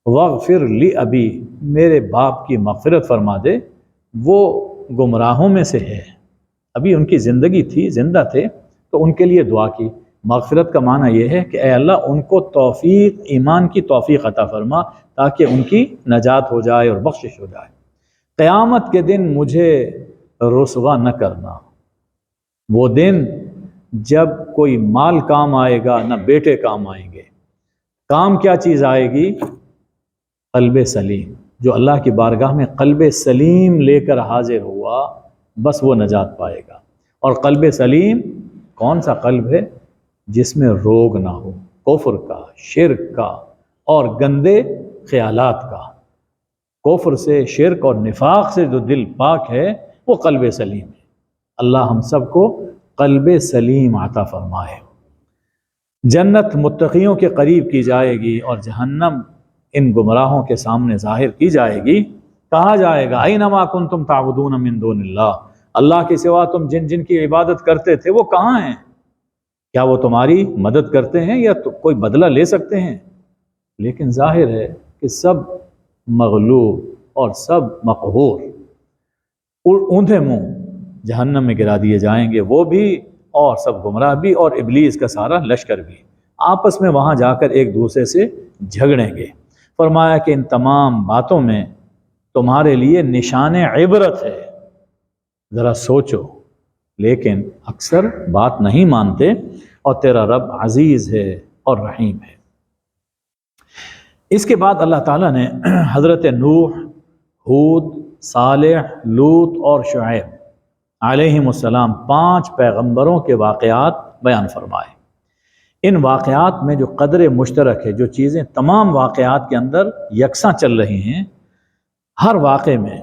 واغفر لی ابی، میرے باپ کی مغفرت فرما دے، وہ گمراہوں میں سے ہے، ابھی ان کی زندگی تھی، زندہ تھے تو ان کے لیے دعا کی۔ مغفرت کا معنی یہ ہے کہ اے اللہ ان کو توفیق، ایمان کی توفیق عطا فرما تاکہ ان کی نجات ہو جائے اور بخشش ہو جائے۔ قیامت کے دن مجھے رسوا نہ کرنا، وہ دن جب کوئی مال کام آئے گا نہ بیٹے کام آئیں گے۔ کام کیا چیز آئے گی؟ قلب سلیم۔ جو اللہ کی بارگاہ میں قلب سلیم لے کر حاضر ہوا بس وہ نجات پائے گا۔ اور قلب سلیم کون سا قلب ہے؟ جس میں روگ نہ ہو، کفر کا، شرک کا اور گندے خیالات کا۔ کفر سے، شرک اور نفاق سے جو دل پاک ہے وہ قلب سلیم ہے۔ اللہ ہم سب کو قلب سلیم عطا فرمائے۔ جنت متقیوں کے قریب کی جائے گی اور جہنم ان گمراہوں کے سامنے ظاہر کی جائے گی۔ کہا جائے گا اینما کنتم تعبدون من دون اللہ، اللہ کے سوا تم جن جن کی عبادت کرتے تھے وہ کہاں ہیں؟ کیا وہ تمہاری مدد کرتے ہیں یا کوئی بدلہ لے سکتے ہیں؟ لیکن ظاہر ہے کہ سب مغلوب اور سب مقہور اور اوندھے منہ جہنم میں گرا دیے جائیں گے، وہ بھی اور سب گمراہ بھی اور ابلیس کا سارا لشکر بھی، آپس میں وہاں جا کر ایک دوسرے سے جھگڑیں گے۔ فرمایا کہ ان تمام باتوں میں تمہارے لیے نشان عبرت ہے، ذرا سوچو، لیکن اکثر بات نہیں مانتے، اور تیرا رب عزیز ہے اور رحیم ہے۔ اس کے بعد اللہ تعالیٰ نے حضرت نوح، ہود، صالح، لوط اور شعیب علیہم السلام 5 پیغمبروں کے واقعات بیان فرمائے۔ ان واقعات میں جو قدر مشترک ہے، جو چیزیں تمام واقعات کے اندر یکساں چل رہی ہیں، ہر واقعے میں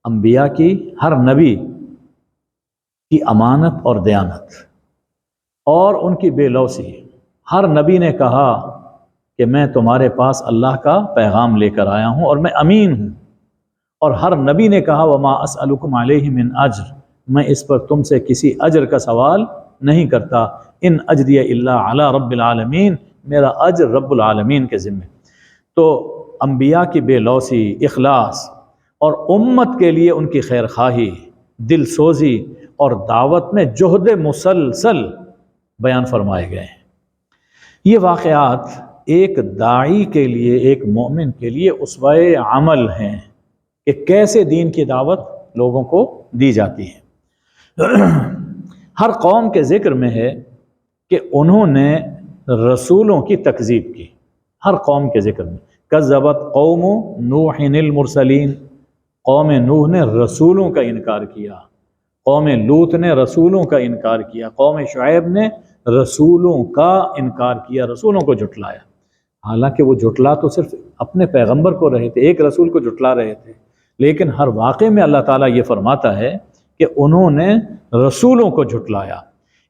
انبیاء کی، ہر نبی کی امانت اور دیانت اور ان کی بے لوثی۔ ہر نبی نے کہا کہ میں تمہارے پاس اللہ کا پیغام لے کر آیا ہوں اور میں امین ہوں، اور ہر نبی نے کہا وما اسألکم علیہ من اجر، میں اس پر تم سے کسی اجر کا سوال نہیں کرتا، ان اجری الا علی رب العالمین، میرا اجر رب العالمین کے ذمہ۔ تو انبیاء کی بے لوثی، اخلاص اور امت کے لیے ان کی خیر خواہی، دل سوزی اور دعوت میں جہد مسلسل بیان فرمائے گئے ہیں۔ یہ واقعات ایک داعی کے لیے، ایک مومن کے لیے اسوہ عمل ہیں کہ کیسے دین کی دعوت لوگوں کو دی جاتی ہے۔ ہر قوم کے ذکر میں ہے کہ انہوں نے رسولوں کی تکذیب کی، ہر قوم کے ذکر میں کذبت قوم نوح المرسلین، قوم نوح نے رسولوں کا انکار کیا، قوم لوط نے رسولوں کا انکار کیا، قوم شعیب نے رسولوں کا انکار کیا، رسولوں کو جھٹلایا۔ حالانکہ وہ جھٹلا تو صرف اپنے پیغمبر کو رہے تھے، ایک رسول کو جھٹلا رہے تھے، لیکن ہر واقعے میں اللہ تعالیٰ یہ فرماتا ہے کہ انہوں نے رسولوں کو جھٹلایا۔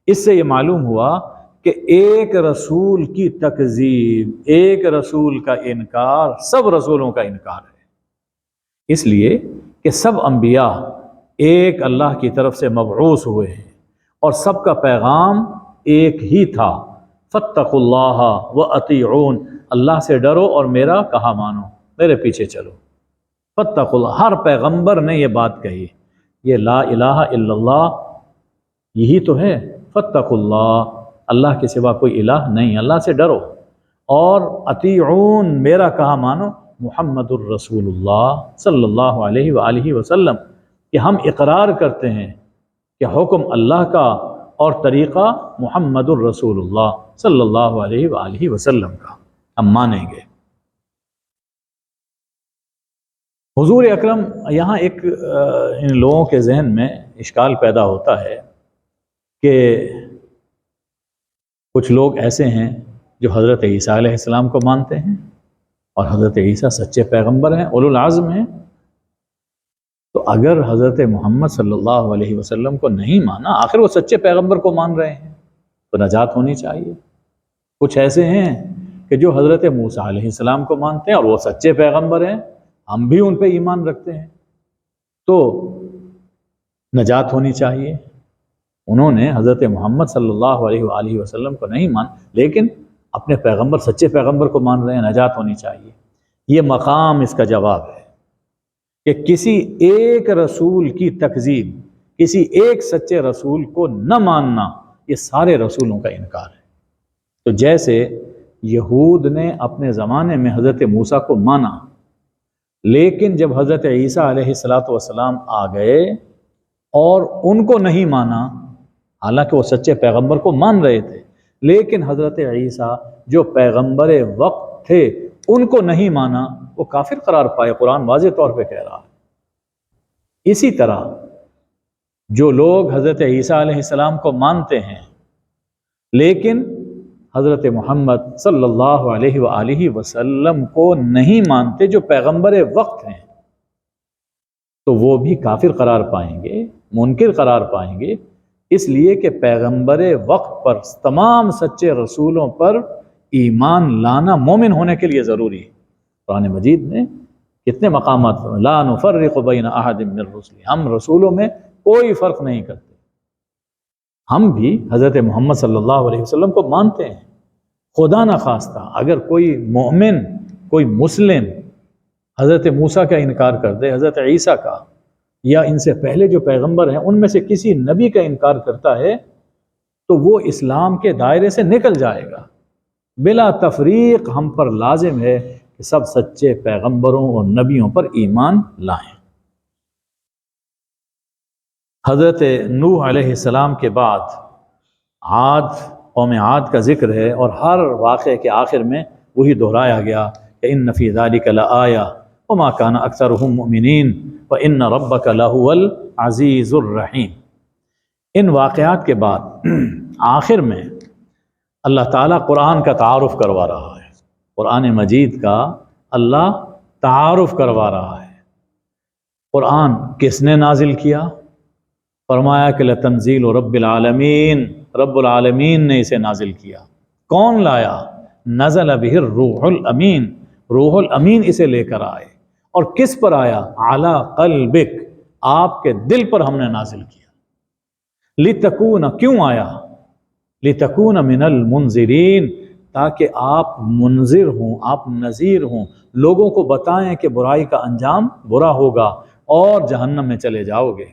اس سے یہ معلوم ہوا کہ ایک رسول کی تکذیب، ایک رسول کا انکار سب رسولوں کا انکار ہے، اس لیے کہ سب انبیاء ایک اللہ کی طرف سے مبعوث ہوئے ہیں اور سب کا پیغام ایک ہی تھا، فاتقوا اللہ واطیعون، اللہ سے ڈرو اور میرا کہا مانو، میرے پیچھے چلو۔ فاتقوا اللہ، ہر پیغمبر نے یہ بات کہی، یہ لا الہ الا اللہ یہی تو ہے، فاتقوا اللہ، اللہ کے سوا کوئی الہ نہیں، اللہ سے ڈرو، اور اطیعون، میرا کہا مانو، محمد الرسول اللہ صلی اللہ علیہ وآلہ وسلم، کہ ہم اقرار کرتے ہیں کہ حکم اللہ کا اور طریقہ محمد الرسول اللہ صلی اللہ علیہ وآلہ وسلم کا ہم مانیں گے۔ حضور اکرم، یہاں ایک ان لوگوں کے ذہن میں اشکال پیدا ہوتا ہے کہ کچھ لوگ ایسے ہیں جو حضرت عیسیٰ علیہ السلام کو مانتے ہیں اور حضرت عیسیٰ سچے پیغمبر ہیں، اولو العزم ہیں، تو اگر حضرت محمد صلی اللہ علیہ وسلم کو نہیں مانا، آخر وہ سچے پیغمبر کو مان رہے ہیں، تو نجات ہونی چاہیے۔ کچھ ایسے ہیں کہ جو حضرت موسیٰ علیہ السلام کو مانتے ہیں اور وہ سچے پیغمبر ہیں، ہم بھی ان پہ ایمان رکھتے ہیں، تو نجات ہونی چاہیے۔ انہوں نے حضرت محمد صلی اللہ علیہ وآلہ وسلم کو نہیں مان، لیکن اپنے پیغمبر، سچے پیغمبر کو مان رہے ہیں، نجات ہونی چاہیے۔ یہ مقام اس کا جواب ہے کہ کسی ایک رسول کی تکذیب، کسی ایک سچے رسول کو نہ ماننا، یہ سارے رسولوں کا انکار ہے۔ تو جیسے یہود نے اپنے زمانے میں حضرت موسیٰ کو مانا، لیکن جب حضرت عیسیٰ علیہ السلام آ گئے اور ان کو نہیں مانا، حالانکہ وہ سچے پیغمبر کو مان رہے تھے، لیکن حضرت عیسیٰ جو پیغمبر وقت تھے ان کو نہیں مانا، وہ کافر قرار پائے، قرآن واضح طور پہ کہہ رہا ہے۔ اسی طرح جو لوگ حضرت عیسیٰ علیہ السلام کو مانتے ہیں لیکن حضرت محمد صلی اللہ علیہ وآلہ وسلم کو نہیں مانتے، جو پیغمبر وقت ہیں، تو وہ بھی کافر قرار پائیں گے، منکر قرار پائیں گے، اس لیے کہ پیغمبر وقت پر، تمام سچے رسولوں پر ایمان لانا مومن ہونے کے لیے ضروری ہے۔ قرآن مجید نے کتنے مقامات پر لا نفرق بین احد من الرسل، ہم رسولوں میں کوئی فرق نہیں کرتے۔ ہم بھی حضرت محمد صلی اللہ علیہ وسلم کو مانتے ہیں۔ خدا نہ خواستہ اگر کوئی مومن، کوئی مسلم حضرت موسیٰ کا انکار کر دے، حضرت عیسیٰ کا، یا ان سے پہلے جو پیغمبر ہیں ان میں سے کسی نبی کا انکار کرتا ہے، تو وہ اسلام کے دائرے سے نکل جائے گا۔ بلا تفریق ہم پر لازم ہے کہ سب سچے پیغمبروں اور نبیوں پر ایمان لائیں۔ حضرت نوح علیہ السلام کے بعد قوم عاد کا ذکر ہے، اور ہر واقعے کے آخر میں وہی دہرایا گیا کہ ان فی ذلک لآیہ وما کان اکثرهم مؤمنین وان ربک لہو العزیز الرحیم۔ ان واقعات کے بعد آخر میں اللہ تعالیٰ قرآن کا تعارف کروا رہا ہے، قرآن مجید کا اللہ تعارف کروا رہا ہے۔ قرآن کس نے نازل کیا؟ فرمایا کہ لتنزیل رب العالمین، رب العالمین نے اسے نازل کیا۔ کون لایا؟ نزل بہ الروح الامین، روح الامین اسے لے کر آئے۔ اور کس پر آیا؟ علی قلبک، آپ کے دل پر ہم نے نازل کیا۔ لتکون، کیوں آیا؟ لتکون من المنذرین، تاکہ آپ منذر ہوں، آپ نذیر ہوں، لوگوں کو بتائیں کہ برائی کا انجام برا ہوگا اور جہنم میں چلے جاؤ گے۔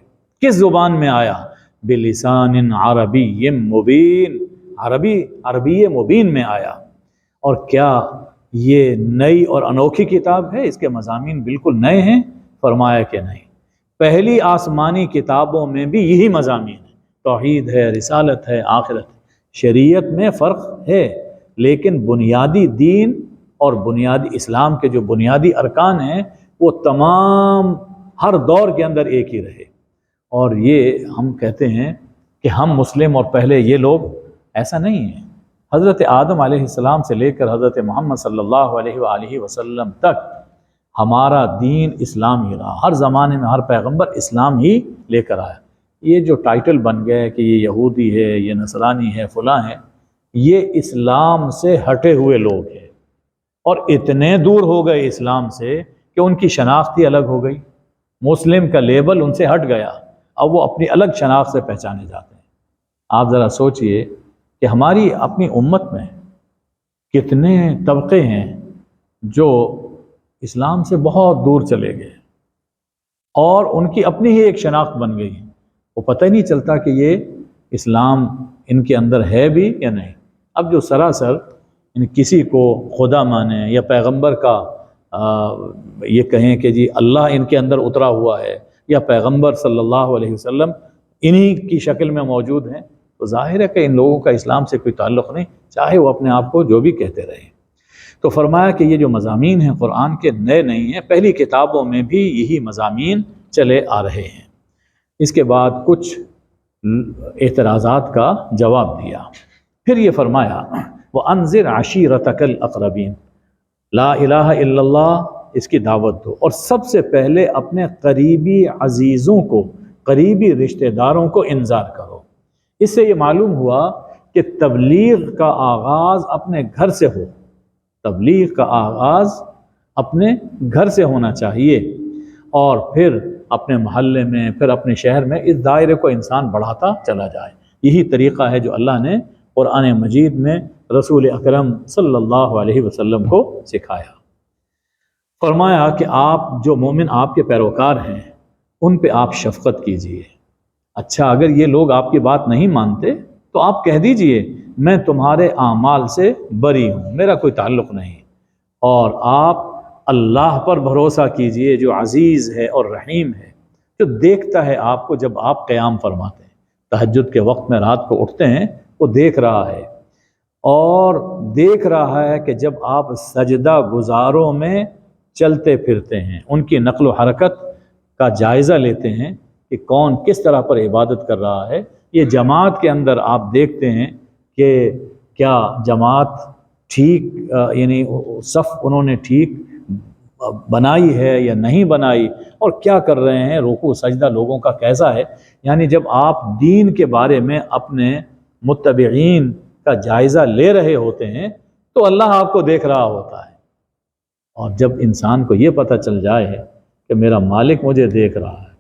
کس زبان میں آیا؟ بلسان عربی مبین، عربی مبین میں آیا۔ اور کیا یہ نئی اور انوکھی کتاب ہے؟ اس کے مضامین بالکل نئے ہیں؟ فرمایا کہ نہیں، پہلی آسمانی کتابوں میں بھی یہی مضامین ہیں، توحید ہے، رسالت ہے، آخرت ہے۔ شریعت میں فرق ہے، لیکن بنیادی دین اور بنیادی اسلام کے جو بنیادی ارکان ہیں وہ تمام ہر دور کے اندر ایک ہی رہے۔ اور یہ ہم کہتے ہیں کہ ہم مسلم اور پہلے یہ لوگ، ایسا نہیں ہے۔ حضرت آدم علیہ السلام سے لے کر حضرت محمد صلی اللہ علیہ وآلہ وسلم تک ہمارا دین اسلام ہی رہا، ہر زمانے میں ہر پیغمبر اسلام ہی لے کر آیا۔ یہ جو ٹائٹل بن گئے کہ یہ یہودی ہے، یہ نصرانی ہے، فلاں ہے، یہ اسلام سے ہٹے ہوئے لوگ ہیں، اور اتنے دور ہو گئے اسلام سے کہ ان کی شناخت ہی الگ ہو گئی، مسلم کا لیبل ان سے ہٹ گیا، اب وہ اپنی الگ شناخت سے پہچانے جاتے ہیں۔ آپ ذرا سوچئے کہ ہماری اپنی امت میں کتنے طبقے ہیں جو اسلام سے بہت دور چلے گئے اور ان کی اپنی ہی ایک شناخت بن گئی، وہ پتہ ہی نہیں چلتا کہ یہ اسلام ان کے اندر ہے بھی یا نہیں۔ اب جو سراسر کسی کو خدا مانے یا پیغمبر کا یہ کہیں کہ جی اللہ ان کے اندر اترا ہوا ہے یا پیغمبر صلی اللہ علیہ وسلم انہی کی شکل میں موجود ہیں، تو ظاہر ہے کہ ان لوگوں کا اسلام سے کوئی تعلق نہیں، چاہے وہ اپنے آپ کو جو بھی کہتے رہیں۔ تو فرمایا کہ یہ جو مضامین ہیں قرآن کے نئے نہیں ہیں، پہلی کتابوں میں بھی یہی مضامین چلے آ رہے ہیں۔ اس کے بعد کچھ اعتراضات کا جواب دیا، پھر یہ فرمایا وَأَنذِرْ عَشِيرَتَكَ الْأَقْرَبِينَ، لا الہ الا اللہ، اس کی دعوت دو، اور سب سے پہلے اپنے قریبی عزیزوں کو، قریبی رشتہ داروں کو انذار کرو۔ اس سے یہ معلوم ہوا کہ تبلیغ کا آغاز اپنے گھر سے ہو، تبلیغ کا آغاز اپنے گھر سے ہونا چاہیے، اور پھر اپنے محلے میں، پھر اپنے شہر میں، اس دائرے کو انسان بڑھاتا چلا جائے۔ یہی طریقہ ہے جو اللہ نے قرآن مجید میں رسول اکرم صلی اللہ علیہ وسلم کو سکھایا۔ فرمایا کہ آپ جو مومن آپ کے پیروکار ہیں ان پہ آپ شفقت کیجئے۔ اچھا اگر یہ لوگ آپ کی بات نہیں مانتے تو آپ کہہ دیجئے میں تمہارے اعمال سے بری ہوں، میرا کوئی تعلق نہیں، اور آپ اللہ پر بھروسہ کیجئے جو عزیز ہے اور رحیم ہے، جو دیکھتا ہے آپ کو جب آپ قیام فرماتے ہیں، تہجد کے وقت میں رات کو اٹھتے ہیں، وہ دیکھ رہا ہے، اور دیکھ رہا ہے کہ جب آپ سجدہ گزاروں میں چلتے پھرتے ہیں، ان کی نقل و حرکت کا جائزہ لیتے ہیں کہ کون کس طرح پر عبادت کر رہا ہے۔ یہ جماعت کے اندر آپ دیکھتے ہیں کہ کیا جماعت ٹھیک یعنی صف انہوں نے ٹھیک بنائی ہے یا نہیں بنائی، اور کیا کر رہے ہیں، رکوع سجدہ لوگوں کا کیسا ہے۔ یعنی جب آپ دین کے بارے میں اپنے متبعین کا جائزہ لے رہے ہوتے ہیں تو اللہ آپ کو دیکھ رہا ہوتا ہے، اور جب انسان کو یہ پتہ چل جائے کہ میرا مالک مجھے دیکھ رہا ہے،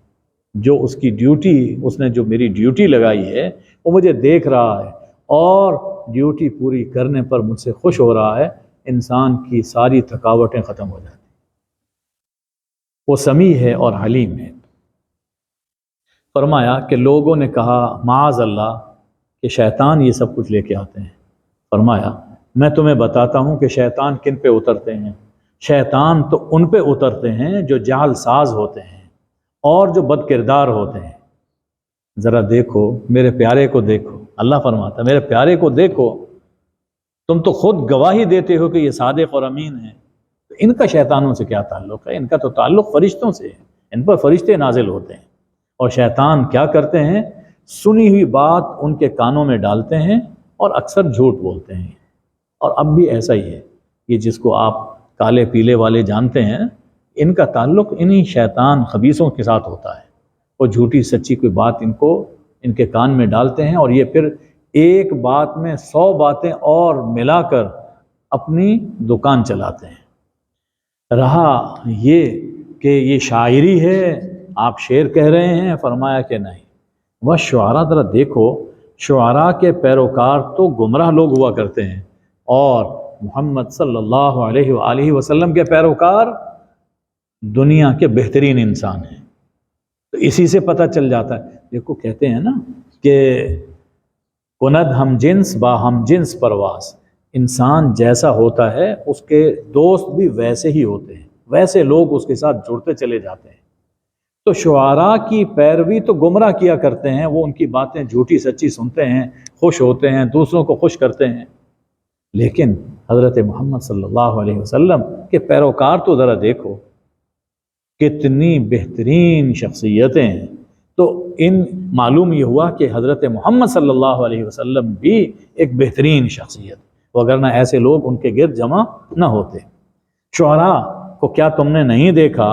جو اس کی ڈیوٹی، اس نے جو میری ڈیوٹی لگائی ہے وہ مجھے دیکھ رہا ہے اور ڈیوٹی پوری کرنے پر مجھ سے خوش ہو رہا ہے، انسان کی ساری تھکاوٹیں ختم ہو جاتی، وہ سمیع ہے اور حلیم ہے۔ فرمایا کہ لوگوں نے کہا معاذ اللہ کہ شیطان یہ سب کچھ لے کے آتے ہیں۔ فرمایا میں تمہیں بتاتا ہوں کہ شیطان کن پہ اترتے ہیں۔ شیطان تو ان پہ اترتے ہیں جو جعل ساز ہوتے ہیں اور جو بد کردار ہوتے ہیں۔ ذرا دیکھو میرے پیارے کو، دیکھو، اللہ فرماتا ہے میرے پیارے کو دیکھو، تم تو خود گواہی دیتے ہو کہ یہ صادق اور امین ہیں، تو ان کا شیطانوں سے کیا تعلق ہے؟ ان کا تو تعلق فرشتوں سے ہے، ان پر فرشتے نازل ہوتے ہیں، اور شیطان کیا کرتے ہیں، سنی ہوئی بات ان کے کانوں میں ڈالتے ہیں اور اکثر جھوٹ بولتے ہیں۔ اور اب بھی ایسا ہی ہے، یہ جس کو آپ کالے پیلے والے جانتے ہیں، ان کا تعلق انہی شیطان خبیثوں کے ساتھ ہوتا ہے۔ وہ جھوٹی سچی کوئی بات ان کے کان میں ڈالتے ہیں، اور یہ پھر ایک بات میں 100 باتیں اور ملا کر اپنی دکان چلاتے ہیں۔ رہا یہ کہ یہ شاعری ہے، آپ شعر کہہ رہے ہیں، فرمایا کہ نہیں۔ وہ شعراء، ذرا دیکھو شعراء کے پیروکار تو گمراہ لوگ ہوا کرتے ہیں، اور محمد صلی اللہ علیہ وآلہ وسلم کے پیروکار دنیا کے بہترین انسان ہیں۔ تو اسی سے پتہ چل جاتا ہے۔ دیکھو کہتے ہیں نا کہ کند ہم جنس با ہم جنس پرواز، انسان جیسا ہوتا ہے اس کے دوست بھی ویسے ہی ہوتے ہیں، ویسے لوگ اس کے ساتھ جڑتے چلے جاتے ہیں۔ تو شعراء کی پیروی تو گمراہ کیا کرتے ہیں، وہ ان کی باتیں جھوٹی سچی سنتے ہیں، خوش ہوتے ہیں، دوسروں کو خوش کرتے ہیں، لیکن حضرت محمد صلی اللہ علیہ وسلم کے پیروکار تو ذرا دیکھو کتنی بہترین شخصیتیں ہیں۔ تو معلوم یہ ہوا کہ حضرت محمد صلی اللہ علیہ وسلم بھی ایک بہترین شخصیت، وگرنہ ایسے لوگ ان کے گرد جمع نہ ہوتے۔ شعراء کو کیا تم نے نہیں دیکھا،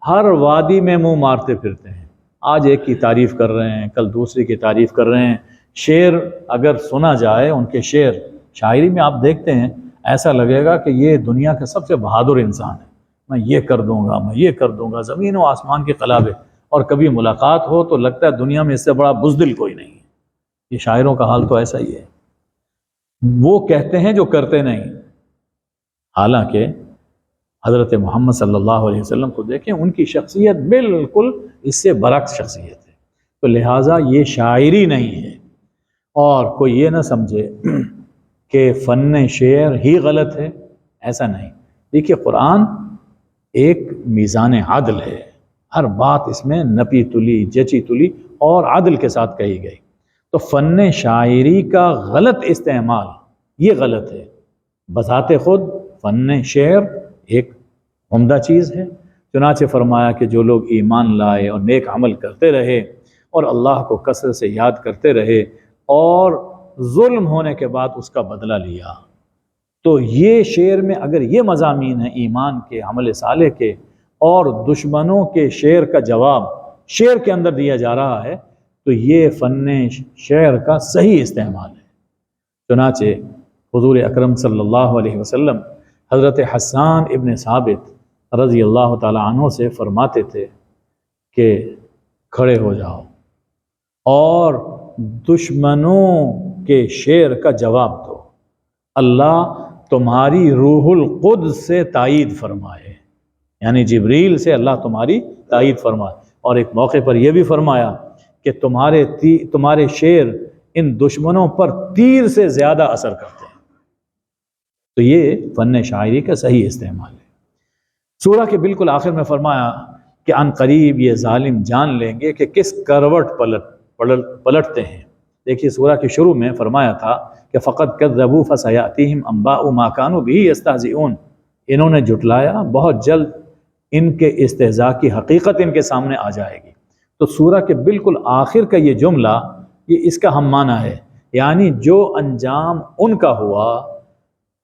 ہر وادی میں منہ مارتے پھرتے ہیں، آج ایک کی تعریف کر رہے ہیں، کل دوسری کی تعریف کر رہے ہیں۔ شعر اگر سنا جائے ان کے شعر شاعری میں آپ دیکھتے ہیں ایسا لگے گا کہ یہ دنیا کا سب سے بہادر انسان ہے، میں یہ کر دوں گا، میں یہ کر دوں گا، زمین و آسمان کے قلابے، اور کبھی ملاقات ہو تو لگتا ہے دنیا میں اس سے بڑا بزدل کوئی نہیں ہے۔ یہ شاعروں کا حال تو ایسا ہی ہے، وہ کہتے ہیں جو کرتے نہیں۔ حالانکہ حضرت محمد صلی اللہ علیہ وسلم کو دیکھیں، ان کی شخصیت بالکل اس سے برعکس شخصیت ہے، تو لہٰذا یہ شاعری نہیں ہے۔ اور کوئی یہ نہ سمجھے کہ فن شعر ہی غلط ہے، ایسا نہیں۔ دیکھیے قرآن ایک میزان عدل ہے، ہر بات اس میں نپی تلی جچی تلی اور عدل کے ساتھ کہی گئی، تو فن شاعری کا غلط استعمال یہ غلط ہے۔ بذات خود فن شعر ایک عمدہ چیز ہے، چنانچہ فرمایا کہ جو لوگ ایمان لائے اور نیک عمل کرتے رہے اور اللہ کو کثرت سے یاد کرتے رہے اور ظلم ہونے کے بعد اس کا بدلہ لیا، تو یہ شعر میں اگر یہ مضامین ہیں ایمان کے، عمل صالح کے، اور دشمنوں کے شعر کا جواب شعر کے اندر دیا جا رہا ہے، تو یہ فن شعر کا صحیح استعمال ہے۔ چنانچہ حضور اکرم صلی اللہ علیہ وسلم حضرت حسان ابن ثابت رضی اللہ تعالی عنہ سے فرماتے تھے کہ کھڑے ہو جاؤ اور دشمنوں کے شعر کا جواب دو، اللہ تمہاری روح القدس سے تائید فرمائے، یعنی جبریل سے اللہ تمہاری تائید فرمائے۔ اور ایک موقع پر یہ بھی فرمایا کہ تمہارے شعر ان دشمنوں پر تیر سے زیادہ اثر کرتے ہیں۔ تو یہ فن شاعری کا صحیح استعمال ہے۔ سورہ کے بالکل آخر میں فرمایا کہ عن قریب یہ ظالم جان لیں گے کہ کس کروٹ پلٹتے ہیں۔ دیکھیے سورہ کے شروع میں فرمایا تھا کہ فقط کذبوا فسیأتیہم انباء ما کانوا بہ یستہزئون، انہوں نے جھٹلایا، بہت جلد ان کے استہزاء کی حقیقت ان کے سامنے آ جائے گی۔ تو سورہ کے بالکل آخر کا یہ جملہ یہ اس کا ہم معنی ہے، یعنی جو انجام ان کا ہوا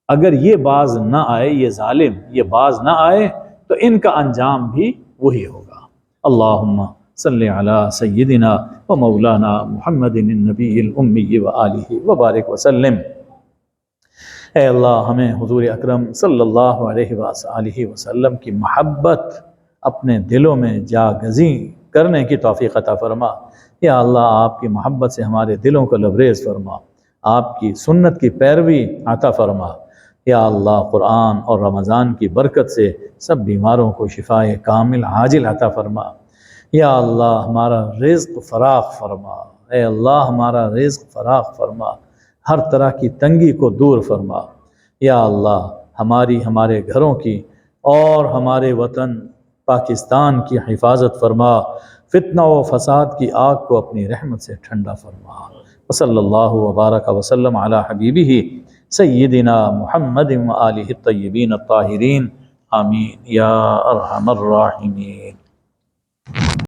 اگر یہ باز نہ آئے، یہ ظالم یہ باز نہ آئے تو ان کا انجام بھی وہی ہوگا۔ اللہم صلی علی سیدنا و مولانا محمد النبی الامی و آلہ وبارک وسلم۔ اے اللہ ہمیں حضور اکرم صلی اللہ علیہ وآلہ وسلم کی محبت اپنے دلوں میں جاگزیں کرنے کی توفیق عطا فرما۔ یا اللہ آپ کی محبت سے ہمارے دلوں کو لبریز فرما، آپ کی سنت کی پیروی عطا فرما۔ یا اللہ قرآن اور رمضان کی برکت سے سب بیماروں کو شفائے کامل عاجل عطا فرما۔ یا اللہ ہمارا رزق فراخ فرما، اے اللہ ہمارا رزق فراخ فرما، ہر طرح کی تنگی کو دور فرما۔ یا اللہ ہمارے گھروں کی اور ہمارے وطن پاکستان کی حفاظت فرما، فتنہ و فساد کی آگ کو اپنی رحمت سے ٹھنڈا فرما۔ وصلی اللہ وبارک وسلم علی حبیبہ سیدنا محمد و آلہ الطیبین الطاہرین، آمین یا ارحم الراحمین۔